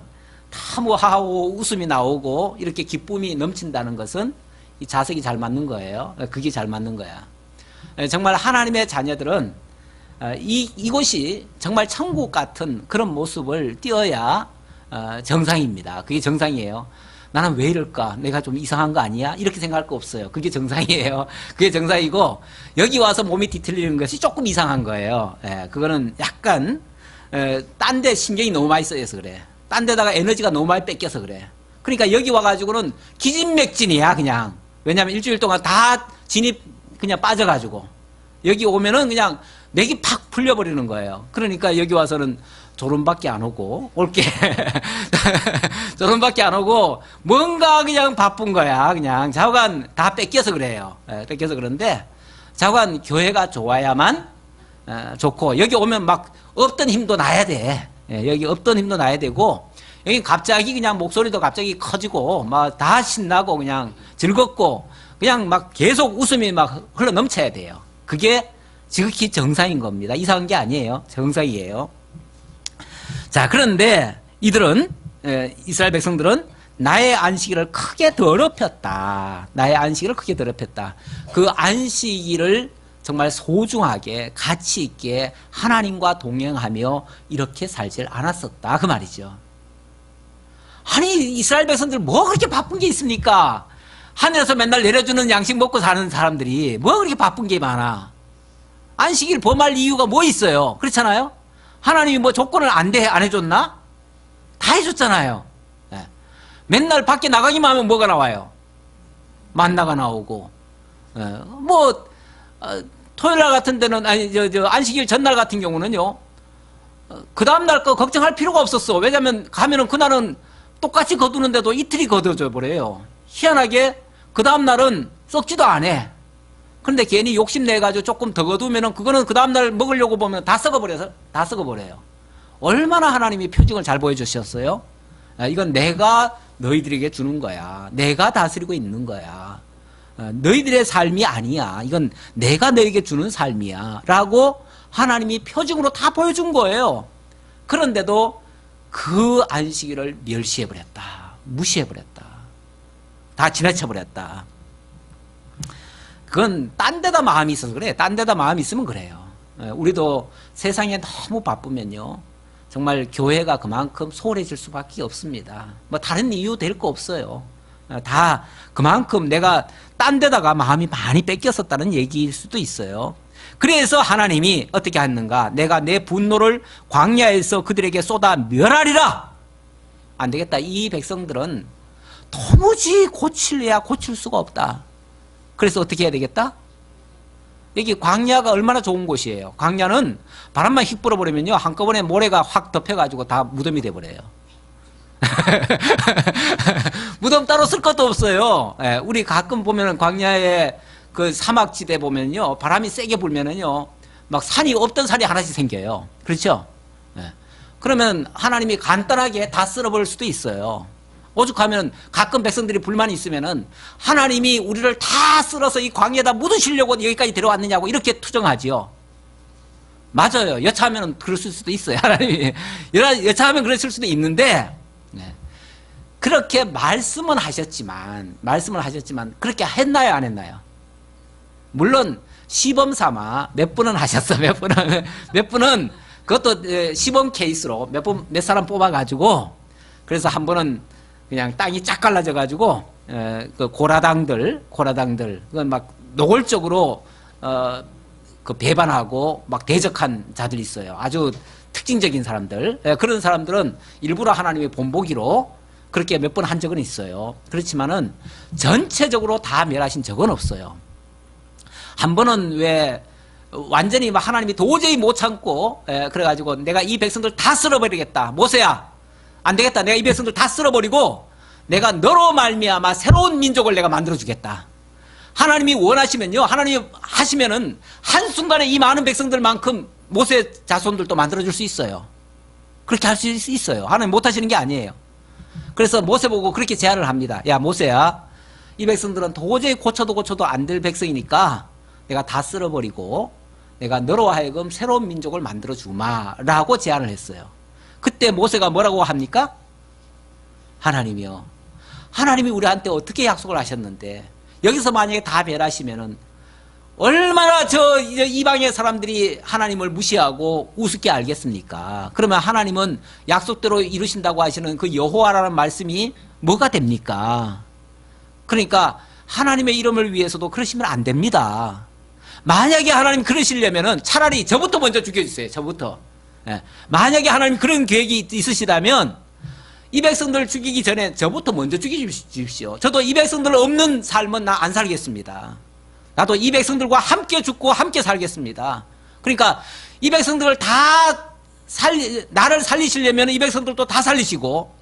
다 뭐 하고 웃음이 나오고 이렇게 기쁨이 넘친다는 것은 이 자석이 잘 맞는 거예요. 그게 잘 맞는 거야. 정말 하나님의 자녀들은 이곳이 정말 천국 같은 그런 모습을 띄어야 정상입니다. 그게 정상이에요. 나는 왜 이럴까? 내가 좀 이상한 거 아니야? 이렇게 생각할 거 없어요. 그게 정상이에요. 그게 정상이고 여기 와서 몸이 뒤틀리는 것이 조금 이상한 거예요. 그거는 약간 딴 데 신경이 너무 많이 쓰여서 그래. 딴 데다가 에너지가 너무 많이 뺏겨서 그래. 그러니까 여기 와가지고는 기진맥진이야 그냥. 왜냐하면 일주일 동안 다 진입 그냥 빠져가지고 여기 오면은 그냥 맥이 팍 풀려버리는 거예요. 그러니까 여기 와서는 졸음밖에 안 오고 올게 졸음밖에 안 오고 뭔가 그냥 바쁜 거야. 그냥 좌우간 다 뺏겨서 그래요. 뺏겨서 그런데 좌우간 교회가 좋아야만 좋고 여기 오면 막 없던 힘도 나야 돼. 여기 없던 힘도 나야 되고 여기 갑자기 그냥 목소리도 갑자기 커지고 막 다 신나고 그냥 즐겁고 그냥 막 계속 웃음이 막 흘러 넘쳐야 돼요. 그게 지극히 정상인 겁니다. 이상한 게 아니에요. 정상이에요. 자, 그런데 이들은 이스라엘 백성들은 나의 안식일을 크게 더럽혔다. 나의 안식일을 크게 더럽혔다. 그 안식일을 정말 소중하게 가치 있게 하나님과 동행하며 이렇게 살질 않았었다. 그 말이죠. 아니 이스라엘 백성들 뭐 그렇게 바쁜 게 있습니까? 하늘에서 맨날 내려주는 양식 먹고 사는 사람들이 뭐 그렇게 바쁜 게 많아? 안식일 범할 이유가 뭐 있어요? 그렇잖아요? 하나님이 뭐 조건을 안 해줬나? 다 해줬잖아요. 맨날 밖에 나가기만 하면 뭐가 나와요? 만나가 나오고. 뭐 토요일 날 같은 데는 아니 안식일 전날 같은 경우는요. 그 다음날 거 걱정할 필요가 없었어. 왜냐면 가면은 그날은 똑같이 거두는데도 이틀이 거둬져 버려요. 희한하게 그 다음날은 썩지도 않아. 그런데 괜히 욕심내가지고 조금 더 거두면은 그거는 그 다음날 먹으려고 보면 다 썩어버려요. 얼마나 하나님이 표징을 잘 보여주셨어요? 이건 내가 너희들에게 주는 거야. 내가 다스리고 있는 거야. 너희들의 삶이 아니야. 이건 내가 너에게 주는 삶이야. 라고 하나님이 표징으로 다 보여준 거예요. 그런데도 그 안식일을 멸시해버렸다. 무시해버렸다. 다 지나쳐버렸다. 그건 딴 데다 마음이 있어서 그래. 딴 데다 마음이 있으면 그래요. 우리도 세상에 너무 바쁘면요. 정말 교회가 그만큼 소홀해질 수밖에 없습니다. 뭐 다른 이유 될 거 없어요. 다 그만큼 내가 딴 데다가 마음이 많이 뺏겼었다는 얘기일 수도 있어요. 그래서 하나님이 어떻게 했는가? 내가 내 분노를 광야에서 그들에게 쏟아 멸하리라. 안 되겠다. 이 백성들은 도무지 고칠래야 고칠 수가 없다. 그래서 어떻게 해야 되겠다? 여기 광야가 얼마나 좋은 곳이에요. 광야는 바람만 휙 불어버리면요 한꺼번에 모래가 확 덮여가지고 다 무덤이 돼버려요. 무덤 따로 쓸 것도 없어요. 우리 가끔 보면은 광야에 그 사막지대 보면요 바람이 세게 불면은요 막 산이 없던 산이 하나씩 생겨요. 그렇죠? 그러면 하나님이 간단하게 다 쓸어버릴 수도 있어요. 오죽하면 가끔 백성들이 불만이 있으면은 하나님이 우리를 다 쓸어서 이 광야에다 묻으시려고 여기까지 데려왔느냐고 이렇게 투정하지요. 맞아요. 여차하면 그럴 수도 있어요. 하나님이 여차하면 그랬을 수도 있는데 그렇게 말씀은 하셨지만 그렇게 했나요, 안 했나요? 물론 시범 삼아 몇 분은 하셨어. 몇 분은 그것도 시범 케이스로 몇 사람 뽑아가지고 그래서 한 번은 그냥 땅이 쫙 갈라져 가지고 그 고라당들 그건 막 노골적으로 그 배반하고 막 대적한 자들이 있어요. 아주 특징적인 사람들. 그런 사람들은 일부러 하나님의 본보기로 그렇게 몇 번 한 적은 있어요. 그렇지만은 전체적으로 다 멸하신 적은 없어요. 한 번은 왜 완전히 막 하나님이 도저히 못 참고 그래가지고 내가 이 백성들 다 쓸어버리겠다. 모세야 안 되겠다. 내가 이 백성들 다 쓸어버리고 내가 너로 말미암아 새로운 민족을 내가 만들어주겠다. 하나님이 원하시면요. 하나님이 하시면은 한순간에 이 많은 백성들만큼 모세 자손들도 만들어줄 수 있어요. 그렇게 할 수 있어요. 하나님 못하시는 게 아니에요. 그래서 모세 보고 그렇게 제안을 합니다. 야 모세야 이 백성들은 도저히 고쳐도 안 될 백성이니까 내가 다 쓸어버리고 내가 너로 하여금 새로운 민족을 만들어주마 라고 제안을 했어요. 그때 모세가 뭐라고 합니까? 하나님이요. 하나님이 우리한테 어떻게 약속을 하셨는데 여기서 만약에 다 멸하시면은 얼마나 저 이방의 사람들이 하나님을 무시하고 우습게 알겠습니까? 그러면 하나님은 약속대로 이루신다고 하시는 그 여호와라는 말씀이 뭐가 됩니까? 그러니까 하나님의 이름을 위해서도 그러시면 안 됩니다. 만약에 하나님 그러시려면은 차라리 저부터 먼저 죽여주세요. 저부터. 만약에 하나님 그런 계획이 있으시다면 이 백성들 죽이기 전에 저부터 먼저 죽이십시오. 저도 이 백성들 없는 삶은 나 안 살겠습니다. 나도 이 백성들과 함께 죽고 함께 살겠습니다. 그러니까 이 백성들을 나를 살리시려면 이 백성들도 다 살리시고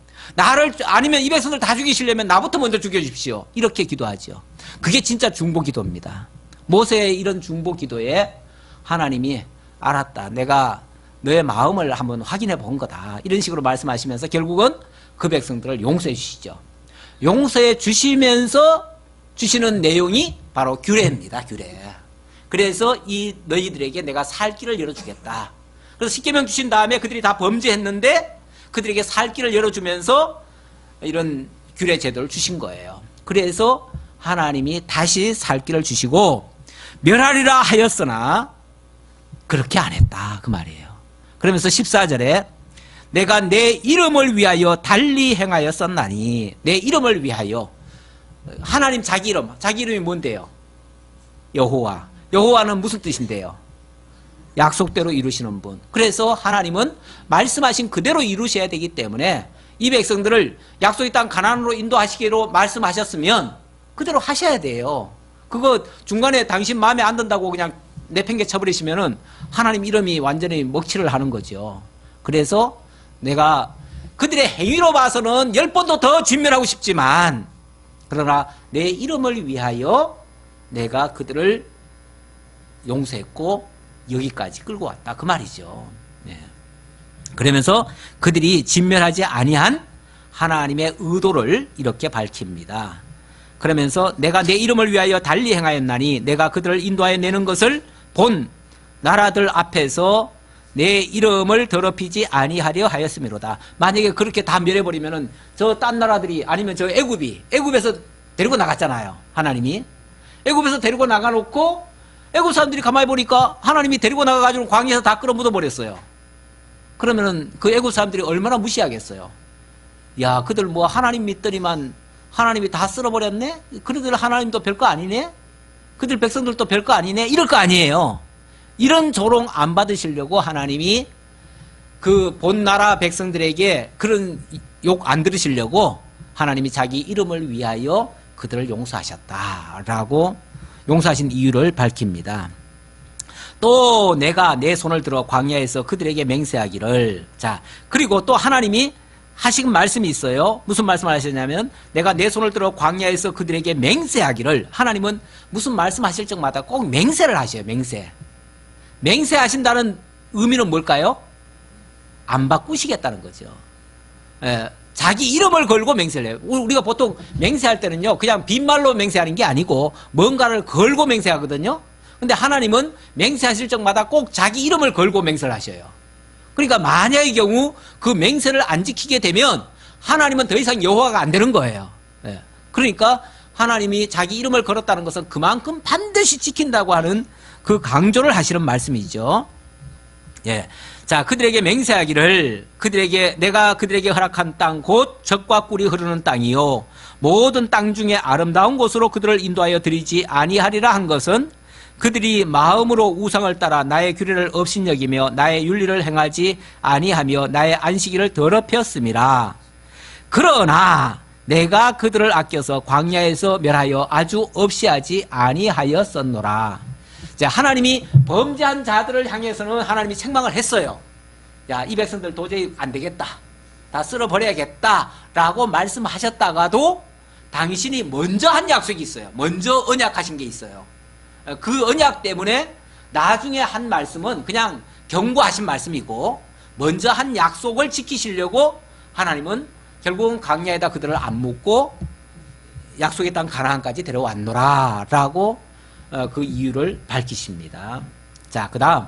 아니면 이 백성들 다 죽이시려면 나부터 먼저 죽여주십시오. 이렇게 기도하죠. 그게 진짜 중보 기도입니다. 모세의 이런 중보 기도에 하나님이 알았다. 내가 너의 마음을 한번 확인해 본 거다. 이런 식으로 말씀하시면서 결국은 그 백성들을 용서해 주시죠. 용서해 주시면서 주시는 내용이 바로 규례입니다. 규례. 그래서 이 너희들에게 내가 살 길을 열어주겠다. 그래서 십계명 주신 다음에 그들이 다 범죄했는데 그들에게 살 길을 열어주면서 이런 규례 제도를 주신 거예요. 그래서 하나님이 다시 살 길을 주시고 멸하리라 하였으나 그렇게 안 했다. 그 말이에요. 그러면서 14절에 내가 내 이름을 위하여 달리 행하였었나니 내 이름을 위하여 하나님 자기 이름이 뭔데요? 여호와. 여호와는 무슨 뜻인데요? 약속대로 이루시는 분. 그래서 하나님은 말씀하신 그대로 이루셔야 되기 때문에 이 백성들을 약속의 땅 가나안으로 인도하시기로 말씀하셨으면 그대로 하셔야 돼요. 그거 중간에 당신 마음에 안 든다고 그냥 내팽개 쳐버리시면은 하나님 이름이 완전히 먹칠을 하는 거죠. 그래서 내가 그들의 행위로 봐서는 10번도 더 진멸하고 싶지만, 그러나 내 이름을 위하여 내가 그들을 용서했고 여기까지 끌고 왔다, 그 말이죠. 네. 그러면서 그들이 진멸하지 아니한 하나님의 의도를 이렇게 밝힙니다. 그러면서 내가 내 이름을 위하여 달리 행하였나니 내가 그들을 인도하여 내는 것을 본 나라들 앞에서 내 이름을 더럽히지 아니하려 하였음이로다. 만약에 그렇게 다 멸해버리면은 저 딴 나라들이, 아니면 저 애굽에서 데리고 나갔잖아요. 하나님이 애굽에서 데리고 나가놓고 애굽 사람들이 가만히 보니까 하나님이 데리고 나가가지고 광야에서 다 끌어묻어 버렸어요. 그러면은 그 애굽 사람들이 얼마나 무시하겠어요. 야, 그들 뭐 하나님 믿더니만 하나님이 다 쓸어버렸네? 그들 하나님도 별거 아니네? 그들 백성들도 별거 아니네? 이럴 거 아니에요. 이런 조롱 안 받으시려고 하나님이 그 본 나라 백성들에게 그런 욕 안 들으시려고 하나님이 자기 이름을 위하여 그들을 용서하셨다라고 용서하신 이유를 밝힙니다. 또 내가 내 손을 들어 광야에서 그들에게 맹세하기를. 자, 그리고 또 하나님이 하신 말씀이 있어요. 무슨 말씀을 하셨냐면 내가 내 손을 들어 광야에서 그들에게 맹세하기를. 하나님은 무슨 말씀하실 적마다 꼭 맹세를 하셔요. 맹세하신다는 의미는 뭘까요? 안 바꾸시겠다는 거죠. 자기 이름을 걸고 맹세를 해요. 우리가 보통 맹세할 때는요, 그냥 빈말로 맹세하는 게 아니고 뭔가를 걸고 맹세하거든요. 근데 하나님은 맹세하실 적마다 꼭 자기 이름을 걸고 맹세를 하셔요. 그러니까 만약의 경우 그 맹세를 안 지키게 되면 하나님은 더 이상 여호와가 안 되는 거예요. 그러니까 하나님이 자기 이름을 걸었다는 것은 그만큼 반드시 지킨다고 하는 그 강조를 하시는 말씀이죠. 예. 자, 그들에게 맹세하기를 내가 그들에게 허락한 땅 곧 젖과 꿀이 흐르는 땅이요 모든 땅 중에 아름다운 곳으로 그들을 인도하여 드리지 아니하리라 한 것은 그들이 마음으로 우상을 따라 나의 규례를 업신여기며 나의 윤리를 행하지 아니하며 나의 안식일을 더럽혔음이라. 그러나 내가 그들을 아껴서 광야에서 멸하여 아주 없이 하지 아니하였었노라. 자, 하나님이 범죄한 자들을 향해서는 하나님이 책망을 했어요. 야, 이 백성들 도저히 안 되겠다, 다 쓸어버려야겠다라고 말씀하셨다가도 당신이 먼저 한 약속이 있어요. 먼저 언약하신 게 있어요. 그 언약 때문에 나중에 한 말씀은 그냥 경고하신 말씀이고, 먼저 한 약속을 지키시려고 하나님은 결국은 광야에다 그들을 안 묻고 약속의 땅 가나안까지 데려왔노라 라고 그 이유를 밝히십니다. 자, 그 다음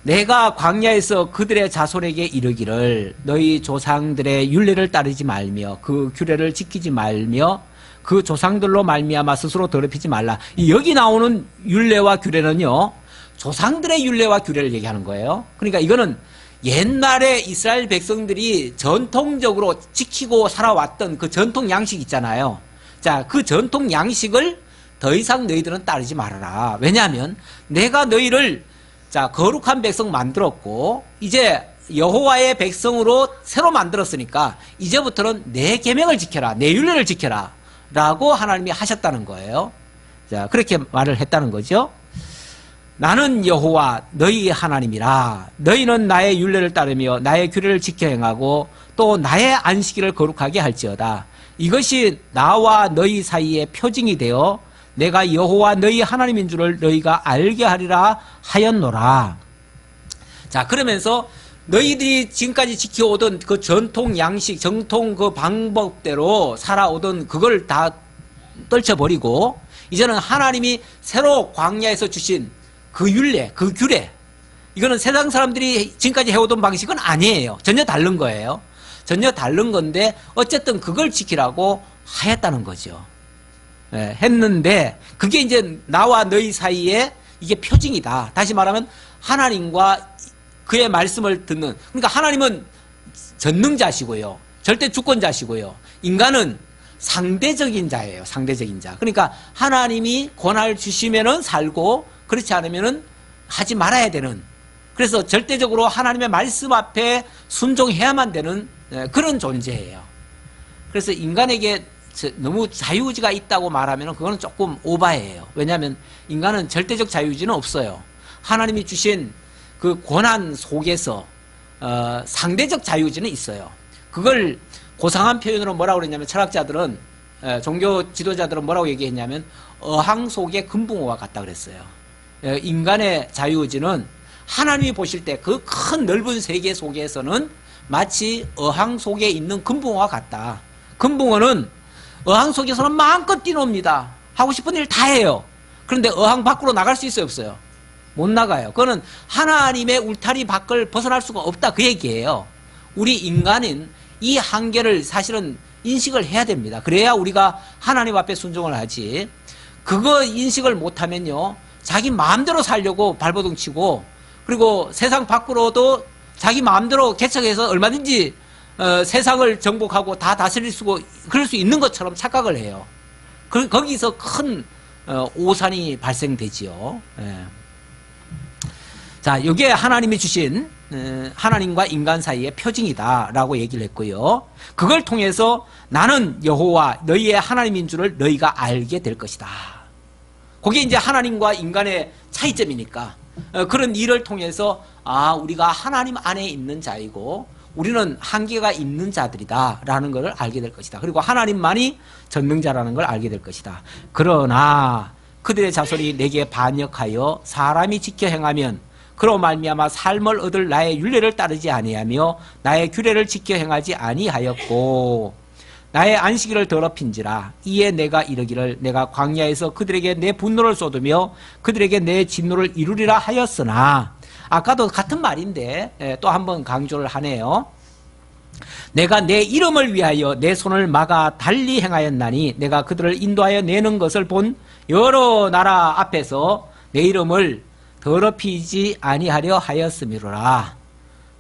내가 광야에서 그들의 자손에게 이르기를 너희 조상들의 율례를 따르지 말며 그 규례를 지키지 말며 그 조상들로 말미암아 스스로 더럽히지 말라. 여기 나오는 율례와 규례는요, 조상들의 율례와 규례를 얘기하는 거예요. 그러니까 이거는 옛날에 이스라엘 백성들이 전통적으로 지키고 살아왔던 그 전통 양식 있잖아요. 자, 그 전통 양식을 더 이상 너희들은 따르지 말아라. 왜냐하면 내가 너희를 거룩한 백성 만들었고 이제 여호와의 백성으로 새로 만들었으니까 이제부터는 내 계명을 지켜라, 내 율례를 지켜라 라고 하나님이 하셨다는 거예요. 자, 그렇게 말을 했다는 거죠. 나는 여호와 너희 하나님이라. 너희는 나의 율례를 따르며 나의 규례를 지켜 행하고 또 나의 안식일을 거룩하게 할지어다. 이것이 나와 너희 사이의 표징이 되어 내가 여호와 너희 하나님인 줄을 너희가 알게 하리라 하였노라. 자, 그러면서 너희들이 지금까지 지켜오던 그 전통 양식, 정통 그 방법대로 살아오던 그걸 다 떨쳐버리고 이제는 하나님이 새로 광야에서 주신 그 율례, 그 규례, 이거는 세상 사람들이 지금까지 해오던 방식은 아니에요. 전혀 다른 거예요. 전혀 다른 건데 어쨌든 그걸 지키라고 하였다는 거죠. 예, 했는데 그게 이제 나와 너희 사이에 이게 표징이다. 다시 말하면 하나님과 그의 말씀을 듣는, 그러니까 하나님은 전능자시고요, 절대 주권자시고요, 인간은 상대적인 자예요. 상대적인 자. 그러니까 하나님이 권한을 주시면은 살고 그렇지 않으면은 하지 말아야 되는, 그래서 절대적으로 하나님의 말씀 앞에 순종해야만 되는 그런 존재예요. 그래서 인간에게 너무 자유의지가 있다고 말하면 그거는 조금 오바예요. 왜냐하면 인간은 절대적 자유의지는 없어요. 하나님이 주신 그 권한 속에서 상대적 자유의지는 있어요. 그걸 고상한 표현으로 뭐라고 그랬냐면 철학자들은 종교 지도자들은 뭐라고 얘기했냐면 어항 속의 금붕어와 같다 그랬어요. 인간의 자유의지는 하나님이 보실 때 그 큰 넓은 세계 속에서는 마치 어항 속에 있는 금붕어와 같다. 금붕어는 어항 속에서는 마음껏 뛰놉니다. 하고 싶은 일 다 해요. 그런데 어항 밖으로 나갈 수 있어요, 없어요? 못 나가요. 그거는 하나님의 울타리 밖을 벗어날 수가 없다 그 얘기예요. 우리 인간은 이 한계를 사실은 인식을 해야 됩니다. 그래야 우리가 하나님 앞에 순종을 하지. 그거 인식을 못하면요, 자기 마음대로 살려고 발버둥 치고, 그리고 세상 밖으로도 자기 마음대로 개척해서 얼마든지 세상을 정복하고 다 다스릴 수, 그럴 수 있는 것처럼 착각을 해요. 거기서 큰 오산이 발생되지요. 예. 자, 이게 하나님이 주신 하나님과 인간 사이의 표징이다라고 얘기를 했고요. 그걸 통해서 나는 여호와 너희의 하나님인 줄을 너희가 알게 될 것이다. 그게 이제 하나님과 인간의 차이점이니까 그런 일을 통해서 우리가 하나님 안에 있는 자이고 우리는 한계가 있는 자들이다라는 것을 알게 될 것이다. 그리고 하나님만이 전능자라는 걸 알게 될 것이다. 그러나 그들의 자손이 내게 반역하여 사람이 지켜 행하면 그로 말미암아 삶을 얻을 나의 율례를 따르지 아니하며 나의 규례를 지켜 행하지 아니하였고 나의 안식일을 더럽힌지라. 이에 내가 이르기를 내가 광야에서 그들에게 내 분노를 쏟으며 그들에게 내 진노를 이루리라 하였으나, 아까도 같은 말인데 또 한 번 강조를 하네요. 내가 내 이름을 위하여 내 손을 막아 달리 행하였나니 내가 그들을 인도하여 내는 것을 본 여러 나라 앞에서 내 이름을 더럽히지 아니하려 하였음이로라.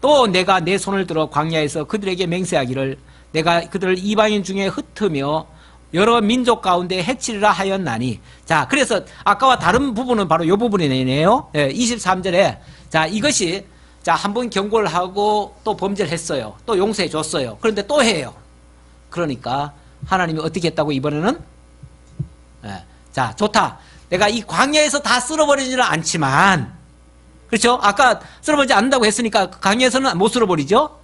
또 내가 내 손을 들어 광야에서 그들에게 맹세하기를 내가 그들을 이방인 중에 흩으며 여러 민족 가운데 해치리라 하였나니. 자, 그래서 아까와 다른 부분은 바로 이 부분이네요. 23절에 자, 이것이 자, 한 번 경고를 하고 또 범죄를 했어요. 또 용서해 줬어요. 그런데 또 해요. 그러니까 하나님이 어떻게 했다고 이번에는? 자, 좋다. 내가 이 광야에서 다 쓸어버리지는 않지만, 그렇죠? 아까 쓸어버리지 않는다고 했으니까 광야에서는 못 쓸어버리죠?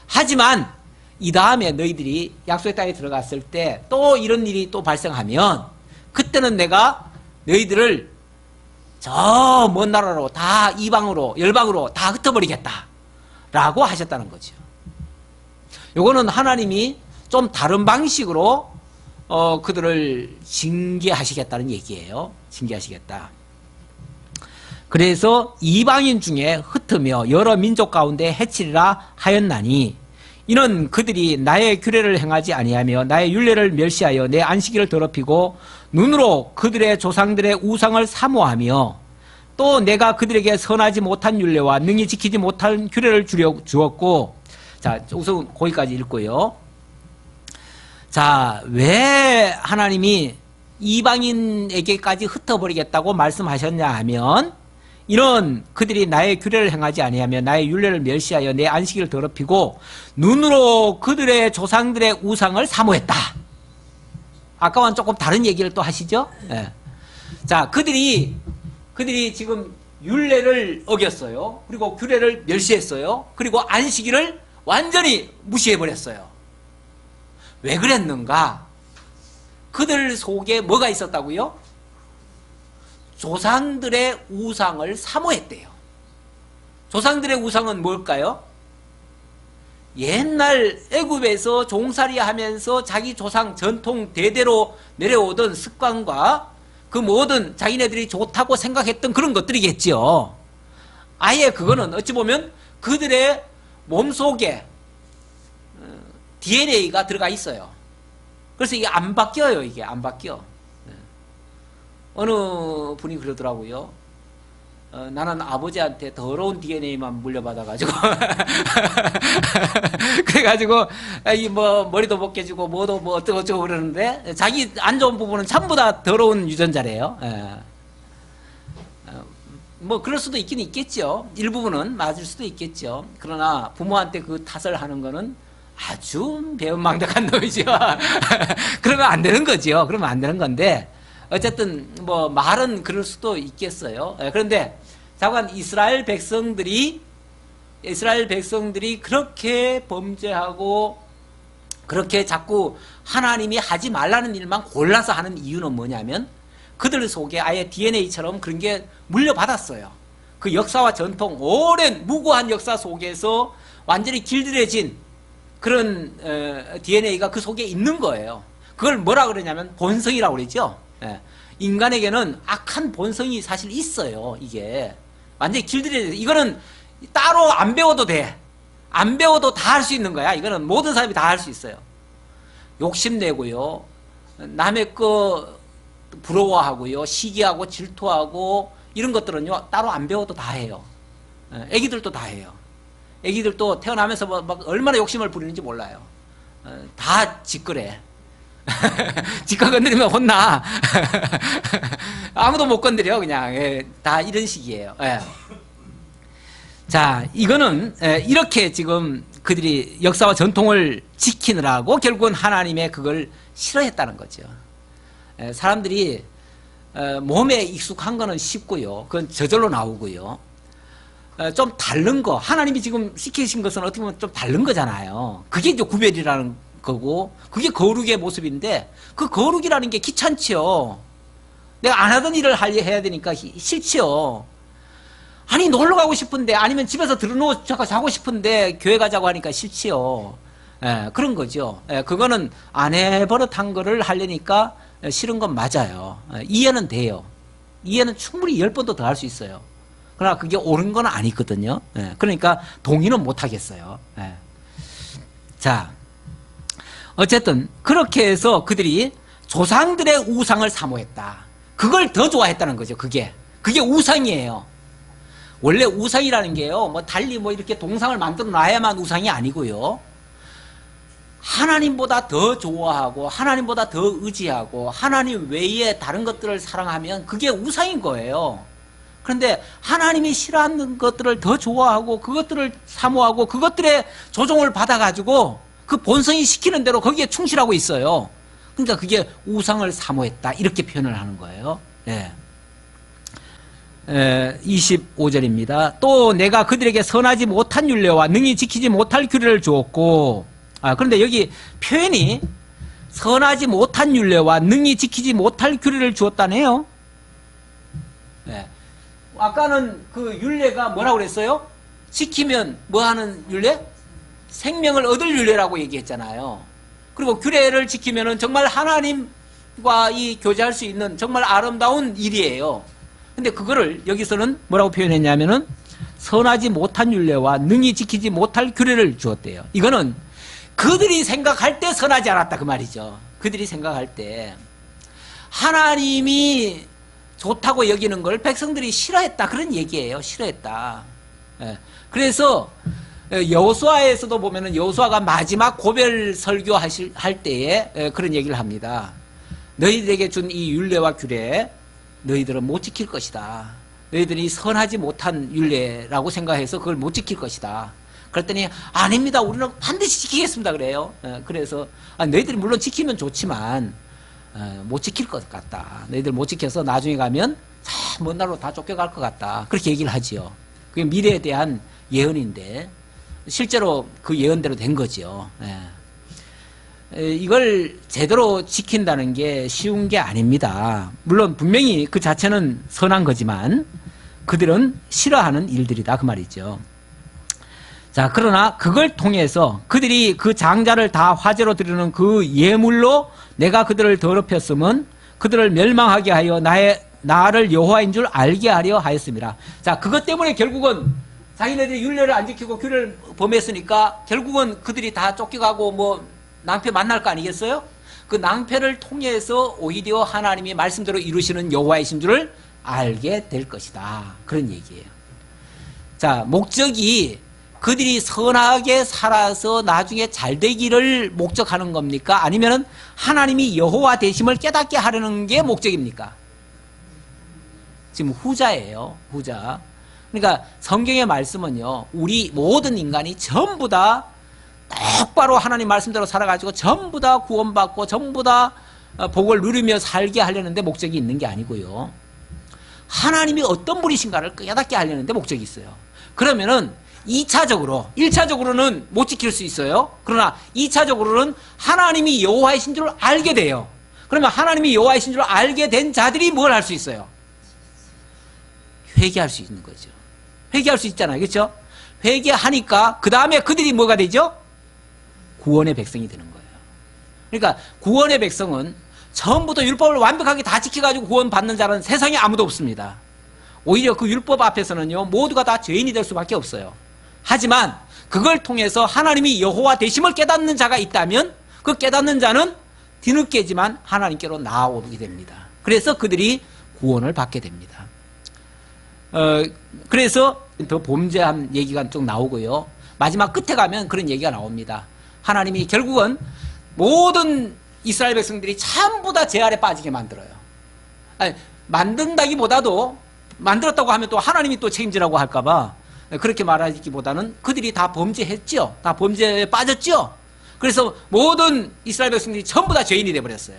하지만 이 다음에 너희들이 약속의 땅에 들어갔을 때 또 이런 일이 또 발생하면 그때는 내가 너희들을 저 먼 나라로 다 이방으로 열방으로 다 흩어버리겠다 라고 하셨다는 거죠. 요거는 하나님이 좀 다른 방식으로 그들을 징계하시겠다는 얘기예요. 징계하시겠다. 그래서 이방인 중에 흩으며 여러 민족 가운데 해치리라 하였나니 이는 그들이 나의 규례를 행하지 아니하며 나의 율례를 멸시하여 내 안식일을 더럽히고 눈으로 그들의 조상들의 우상을 사모하며 또 내가 그들에게 선하지 못한 율례와 능히 지키지 못한 규례를 주었고. 자, 우선 거기까지 읽고요. 자, 왜 하나님이 이방인에게까지 흩어버리겠다고 말씀하셨냐 하면 이런 그들이 나의 규례를 행하지 아니하며 나의 율례를 멸시하여 내 안식일을 더럽히고 눈으로 그들의 조상들의 우상을 사모했다. 아까와는 조금 다른 얘기를 또 하시죠. 자, 그들이 지금 율례를 어겼어요. 그리고 규례를 멸시했어요. 그리고 안식일을 완전히 무시해버렸어요. 왜 그랬는가? 그들 속에 뭐가 있었다고요? 조상들의 우상을 사모했대요. 조상들의 우상은 뭘까요? 옛날 애굽에서 종살이 하면서 자기 조상 전통 대대로 내려오던 습관과 그 모든 자기네들이 좋다고 생각했던 그런 것들이겠죠. 아예 그거는 어찌 보면 그들의 몸속에 DNA가 들어가 있어요. 그래서 이게 안 바뀌어요. 이게 안 바뀌어. 어느 분이 그러더라고요. 나는 아버지한테 더러운 DNA만 물려받아가지고 그래가지고 이 뭐 머리도 못 깨지고 뭐도 뭐 어쩌고 그러는데 자기 안 좋은 부분은 전부 다 더러운 유전자래요. 뭐 그럴 수도 있긴 있겠죠. 일부분은 맞을 수도 있겠죠. 그러나 부모한테 그 탓을 하는 거는 아주 배은망덕한 놈이죠. 그러면 안 되는 거죠. 그러면 안 되는 건데 어쨌든 뭐 말은 그럴 수도 있겠어요. 그런데 잠깐 이스라엘 백성들이 그렇게 범죄하고 그렇게 자꾸 하나님이 하지 말라는 일만 골라서 하는 이유는 뭐냐면 그들 속에 아예 DNA처럼 그런 게 물려받았어요. 그 역사와 전통, 오랜 무고한 역사 속에서 완전히 길들여진 그런 DNA가 그 속에 있는 거예요. 그걸 뭐라 그러냐면 본성이라고 그러죠. 인간에게는 악한 본성이 사실 있어요. 이게 완전히 길들여져. 이거는 따로 안 배워도 돼. 안 배워도 다 할 수 있는 거야. 이거는 모든 사람이 다 할 수 있어요. 욕심내고요, 남의 거 부러워하고요, 시기하고 질투하고 이런 것들은요 따로 안 배워도 다 해요. 애기들도 다 해요. 애기들도 태어나면서 막 얼마나 욕심을 부리는지 몰라요. 다 짓거래. 지가 건드리면 혼나. 아무도 못 건드려 그냥. 다 이런 식이에요. 자, 이거는 이렇게 지금 그들이 역사와 전통을 지키느라고 결국은 하나님의 그걸 싫어했다는 거죠. 사람들이 몸에 익숙한 거는 쉽고요. 그건 저절로 나오고요. 좀 다른 거, 하나님이 지금 시키신 것은 어떻게 보면 좀 다른 거잖아요. 그게 이제 구별이라는 거고, 그게 거룩의 모습인데, 그 거룩이라는 게 귀찮지요. 내가 안 하던 일을 해야 되니까 싫지요. 아니, 놀러 가고 싶은데, 아니면 집에서 들어누워 자고 싶은데, 교회 가자고 하니까 싫지요. 그런 거죠. 그거는 안 해버릇한 거를 하려니까 싫은 건 맞아요. 이해는 돼요. 이해는 충분히 10번도 더 할 수 있어요. 그러나 그게 옳은 건 아니거든요. 그러니까 동의는 못 하겠어요. 자, 어쨌든 그렇게 해서 그들이 조상들의 우상을 사모했다. 그걸 더 좋아했다는 거죠. 그게 우상이에요. 원래 우상이라는 게요, 뭐 달리 뭐 이렇게 동상을 만들어 놔야만 우상이 아니고요, 하나님보다 더 좋아하고 하나님보다 더 의지하고 하나님 외에 다른 것들을 사랑하면 그게 우상인 거예요. 그런데 하나님이 싫어하는 것들을 더 좋아하고 그것들을 사모하고 그것들의 조종을 받아가지고 그 본성이 시키는 대로 거기에 충실하고 있어요. 그러니까 그게 우상을 사모했다, 이렇게 표현을 하는 거예요. 25절입니다. 또 내가 그들에게 선하지 못한 율례와 능히 지키지 못할 규례를 주었고, 그런데 여기 표현이 선하지 못한 율례와 능히 지키지 못할 규례를 주었다네요. 아까는 그 율례가 뭐라고 그랬어요? 지키면 뭐 하는 율례? 생명을 얻을 율례라고 얘기했잖아요. 그리고 규례를 지키면은 정말 하나님과 이 교제할 수 있는 정말 아름다운 일이에요. 근데 그거를 여기서는 뭐라고 표현했냐면은 선하지 못한 율례와 능히 지키지 못할 규례를 주었대요. 이거는 그들이 생각할 때 선하지 않았다 그 말이죠. 그들이 생각할 때 하나님이 좋다고 여기는 걸 백성들이 싫어했다, 그런 얘기예요. 싫어했다. 그래서 여호수아에서도 보면은 여호수아가 마지막 고별 설교할 때에 그런 얘기를 합니다. 너희들에게 준 이 율례와 규례 너희들은 못 지킬 것이다. 너희들이 선하지 못한 율례라고 생각해서 그걸 못 지킬 것이다. 그랬더니 아닙니다, 우리는 반드시 지키겠습니다 그래요. 그래서 너희들이 물론 지키면 좋지만 못 지킬 것 같다. 너희들 못 지켜서 나중에 가면 먼 날로 다 쫓겨갈 것 같다. 그렇게 얘기를 하지요. 그게 미래에 대한 예언인데 실제로 그 예언대로 된 거죠. 이걸 제대로 지킨다는 게 쉬운 게 아닙니다. 물론 분명히 그 자체는 선한 거지만 그들은 싫어하는 일들이다 그 말이죠. 자, 그러나 그걸 통해서 그들이 그 장자를 다 화제로 드리는 그 예물로 내가 그들을 더럽혔음은 그들을 멸망하게 하여 나를 여호와인 줄 알게 하려 하였습니다. 자, 그것 때문에 결국은 자기네들이 율례를 안 지키고 규례를 범했으니까 결국은 그들이 다 쫓겨가고 뭐 낭패 만날 거 아니겠어요? 그 낭패를 통해서 오히려 하나님이 말씀대로 이루시는 여호와이신 줄을 알게 될 것이다, 그런 얘기예요. 자, 목적이 그들이 선하게 살아서 나중에 잘 되기를 목적하는 겁니까? 아니면은 하나님이 여호와 되심을 깨닫게 하려는 게 목적입니까? 지금 후자예요. 후자. 그러니까 성경의 말씀은요, 우리 모든 인간이 전부 다 똑바로 하나님 말씀대로 살아가지고 전부 다 구원받고 전부 다 복을 누리며 살게 하려는데 목적이 있는 게 아니고요. 하나님이 어떤 분이신가를 깨닫게 하려는데 목적이 있어요. 그러면은 2차적으로, 1차적으로는 못 지킬 수 있어요. 그러나 2차적으로는 하나님이 여호와이신 줄 알게 돼요. 그러면 하나님이 여호와이신 줄 알게 된 자들이 뭘 할 수 있어요? 회개할 수 있는 거죠. 회개할 수 있잖아요. 그렇죠? 회개하니까 그 다음에 그들이 뭐가 되죠? 구원의 백성이 되는 거예요. 그러니까 구원의 백성은 처음부터 율법을 완벽하게 다 지켜가지고 구원받는 자는 세상에 아무도 없습니다. 오히려 그 율법 앞에서는요, 모두가 다 죄인이 될 수밖에 없어요. 하지만 그걸 통해서 하나님이 여호와 되심을 깨닫는 자가 있다면 그 깨닫는 자는 뒤늦게지만 하나님께로 나아오게 됩니다. 그래서 그들이 구원을 받게 됩니다. 그래서 더 범죄한 얘기가 좀 나오고요. 마지막 끝에 가면 그런 얘기가 나옵니다. 하나님이 결국은 모든 이스라엘 백성들이 전부 다 죄 아래 빠지게 만들어요. 아니, 만든다기보다도 만들었다고 하면 또 하나님이 또 책임지라고 할까봐 그렇게 말하기보다는 그들이 다 범죄했죠. 다 범죄에 빠졌죠. 그래서 모든 이스라엘 백성들이 전부 다 죄인이 되어버렸어요.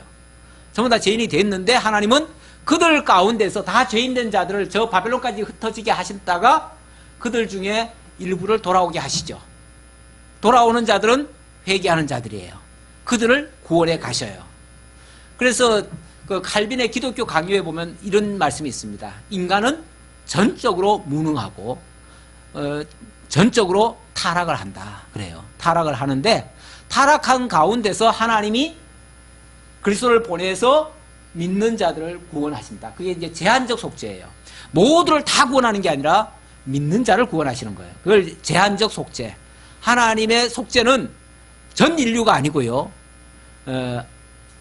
전부 다 죄인이 됐는데 하나님은 그들 가운데서 다 죄인된 자들을 저 바벨론까지 흩어지게 하셨다가 그들 중에 일부를 돌아오게 하시죠. 돌아오는 자들은 회개하는 자들이에요. 그들을 구원해 가셔요. 그래서 그 칼빈의 기독교 강요에 보면 이런 말씀이 있습니다. 인간은 전적으로 무능하고 전적으로 타락을 한다. 그래요. 타락을 하는데 타락한 가운데서 하나님이 그리스도를 보내서 믿는 자들을 구원하신다. 그게 이제 제한적 속죄예요. 모두를 다 구원하는 게 아니라 믿는 자를 구원하시는 거예요. 그걸 제한적 속죄. 하나님의 속죄는 전 인류가 아니고요.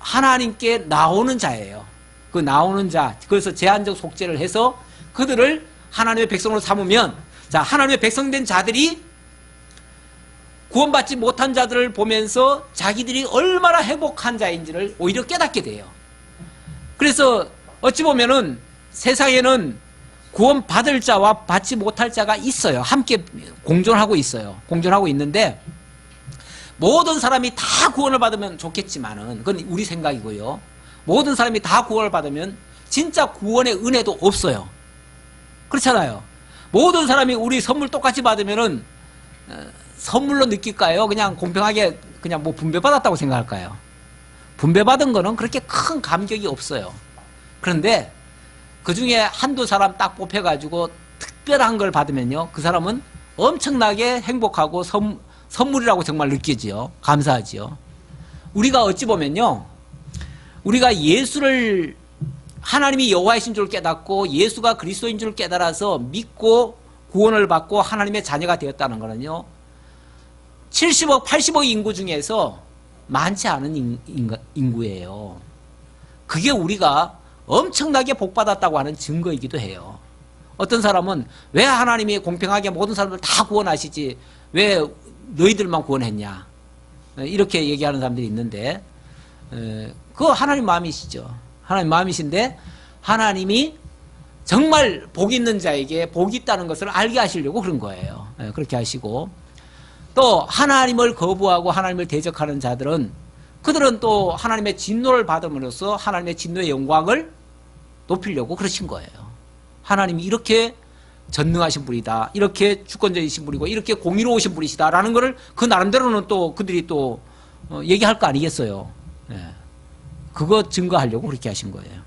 하나님께 나오는 자예요. 그 나오는 자. 그래서 제한적 속죄를 해서 그들을 하나님의 백성으로 삼으면, 자, 하나님의 백성된 자들이 구원받지 못한 자들을 보면서 자기들이 얼마나 행복한 자인지를 오히려 깨닫게 돼요. 그래서 어찌 보면은 세상에는 구원받을 자와 받지 못할 자가 있어요. 함께 공존하고 있어요. 공존하고 있는데 모든 사람이 다 구원을 받으면 좋겠지만은 그건 우리 생각이고요. 모든 사람이 다 구원을 받으면 진짜 구원의 은혜도 없어요. 그렇잖아요. 모든 사람이 우리 선물 똑같이 받으면은 선물로 느낄까요? 그냥 공평하게 그냥 뭐 분배받았다고 생각할까요? 분배받은 거는 그렇게 큰 감격이 없어요. 그런데 그 중에 한두 사람 딱 뽑혀가지고 특별한 걸 받으면요, 그 사람은 엄청나게 행복하고 선물이라고 정말 느끼지요. 감사하지요. 우리가 어찌 보면요, 우리가 예수를 하나님이 여호와이신 줄 깨닫고 예수가 그리스도인 줄 깨달아서 믿고 구원을 받고 하나님의 자녀가 되었다는 거는요, 70억, 80억 인구 중에서 많지 않은 인구예요. 그게 우리가 엄청나게 복받았다고 하는 증거이기도 해요. 어떤 사람은 왜 하나님이 공평하게 모든 사람들 다 구원하시지 왜 너희들만 구원했냐, 이렇게 얘기하는 사람들이 있는데, 그거 하나님 마음이시죠. 하나님 마음이신데 하나님이 정말 복 있는 자에게 복이 있다는 것을 알게 하시려고 그런 거예요. 그렇게 하시고, 또 하나님을 거부하고 하나님을 대적하는 자들은 그들은 또 하나님의 진노를 받음으로써 하나님의 진노의 영광을 높이려고 그러신 거예요. 하나님이 이렇게 전능하신 분이다, 이렇게 주권자이신 분이고 이렇게 공의로우신 분이시다라는 것을 그 나름대로는 또 그들이 또 얘기할 거 아니겠어요. 그거 증거하려고 그렇게 하신 거예요.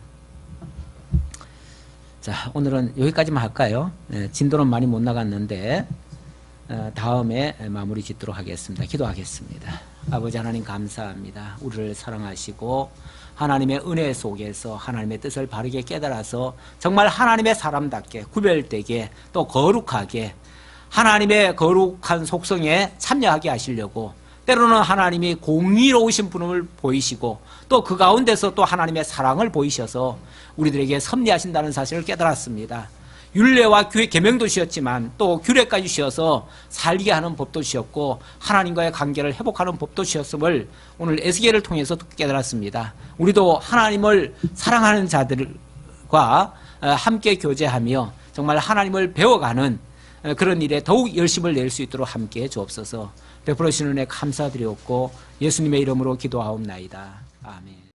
자, 오늘은 여기까지만 할까요? 진도는 많이 못 나갔는데 다음에 마무리 짓도록 하겠습니다. 기도하겠습니다. 아버지 하나님 감사합니다. 우리를 사랑하시고 하나님의 은혜 속에서 하나님의 뜻을 바르게 깨달아서 정말 하나님의 사람답게 구별되게 또 거룩하게 하나님의 거룩한 속성에 참여하게 하시려고 때로는 하나님이 공의로우신 분을 보이시고 또 그 가운데서 또 하나님의 사랑을 보이셔서 우리들에게 섭리하신다는 사실을 깨달았습니다. 율례와 계명도 주셨지만 또 규례까지 주셔서 살게 하는 법도 주셨고 하나님과의 관계를 회복하는 법도 주셨음을 오늘 에스겔을 통해서 깨달았습니다. 우리도 하나님을 사랑하는 자들과 함께 교제하며 정말 하나님을 배워가는 그런 일에 더욱 열심을 낼 수 있도록 함께 해 주옵소서. 베풀어 주시는 은혜 감사드리옵고 예수님의 이름으로 기도하옵나이다. 아멘.